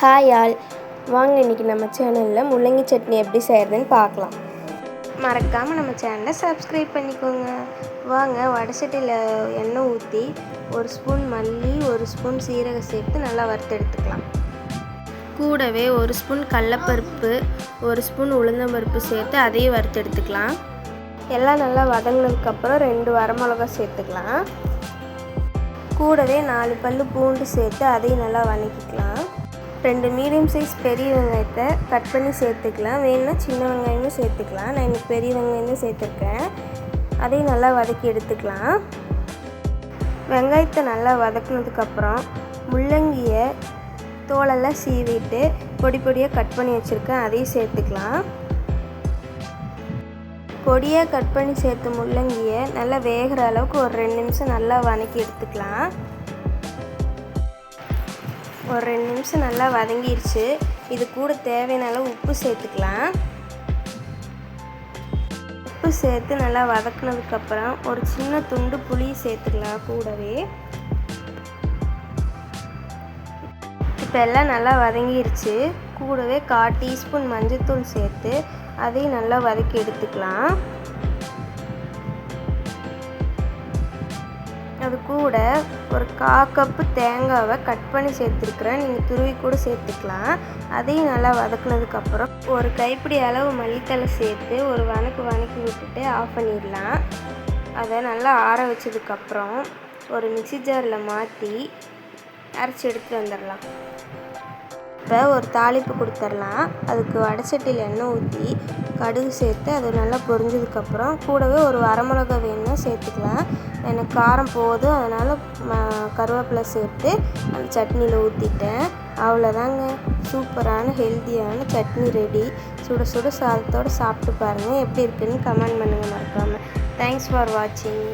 Hi all, வாங்க இன்றைக்கி நம்ம சேனலில் முள்ளங்கி சட்னி எப்படி செய்கிறதுன்னு பார்க்கலாம். மறக்காமல் நம்ம சேனலை சப்ஸ்கிரைப் பண்ணிக்கோங்க. வாங்க வடை சட்டியில் எண்ணெய் ஊற்றி 1 ஸ்பூன் மல்லி 1 ஸ்பூன் சீரகம் சேர்த்து நல்லா வறுத்தெடுத்துக்கலாம். கூடவே 1 ஸ்பூன் கடலைப்பருப்பு 1 ஸ்பூன் உளுந்தம்பருப்பு சேர்த்து அதையும் வறுத்தெடுத்துக்கலாம். எல்லாம் நல்லா வதங்கினதுக்கப்புறம் 2 வரமிளகா சேர்த்துக்கலாம். கூடவே 4 பல் பூண்டு சேர்த்து அதையும் நல்லா வதக்கிக்கலாம். 2 மீடியம் சைஸ் பெரிய வெங்காயத்தை கட் பண்ணி சேர்த்துக்கலாம். வேணும்னா சின்ன வெங்காயமும் சேர்த்துக்கலாம். நான் இன்றைக்கி பெரிய வெங்காயம் தான் சேர்த்துருக்கேன். அதையும் நல்லா வதக்கி எடுத்துக்கலாம். வெங்காயத்தை நல்லா வதக்கினதுக்கப்புறம் முள்ளங்கியை தோலெல்லாம் சீவிட்டு பொடி பொடியாக கட் பண்ணி வச்சுருக்கேன். அதையும் சேர்த்துக்கலாம். பொடியாக கட் பண்ணி சேர்த்த முள்ளங்கியை நல்லா வேகிற அளவுக்கு ஒரு 2 நிமிஷம் நல்லா வதக்கி எடுத்துக்கலாம். ஒரு 2 நிமிஷம் நல்லா வதங்கிடுச்சு. இது கூட தேவையான அளவு உப்பு சேர்த்துக்கலாம். உப்பு சேர்த்து நல்லா வதக்கினதுக்கப்புறம் ஒரு சின்ன துண்டு புளி சேர்த்துக்கலாம். கூடவே இப்போ எல்லாம் நல்லா வதங்கிடுச்சு. கூடவே 1/4 டீஸ்பூன் மஞ்சள்தூள் சேர்த்து அதையும் நல்லா வதக்கி எடுத்துக்கலாம். அது கூட ஒரு 1/4 கப்பு தேங்காவை கட் பண்ணி சேர்த்துருக்குறேன். நீங்கள் துருவி கூட சேர்த்துக்கலாம். அதையும் நல்லா வதக்குனதுக்கப்புறம் ஒரு கைப்பிடி அளவு மல்லித்தழை சேர்த்து ஒரு வதக்கி விட்டுட்டு ஆஃப் பண்ணிடலாம். அதை நல்லா ஆற வச்சதுக்கப்புறம் ஒரு மிக்ஸி ஜாரில் மாற்றி அரைச்சி எடுத்துகிட்டு வந்துடலாம். இப்போ ஒரு தாளிப்பு கொடுத்துடலாம். அதுக்கு வடை சட்டியில் எண்ணெய் ஊற்றி கடுகு சேர்த்து அது நல்லா பொரிஞ்சதுக்கப்புறம் கூடவே ஒரு வரமிளகா வேணும்னா சேர்த்துக்கலாம். எனக்கு காரம் போதும், அதனால் கருவேப்பிலை சேர்த்து அந்த சட்னியில் ஊற்றிட்டேன். அவ்வளோதாங்க, சூப்பரான ஹெல்த்தியான சட்னி ரெடி. சுட சுட சாதத்தோடு சாப்பிட்டு பாருங்கள். எப்படி இருக்குன்னு கமெண்ட் பண்ணுங்கள் மறக்காமல். தேங்க்ஸ் ஃபார் வாட்சிங்.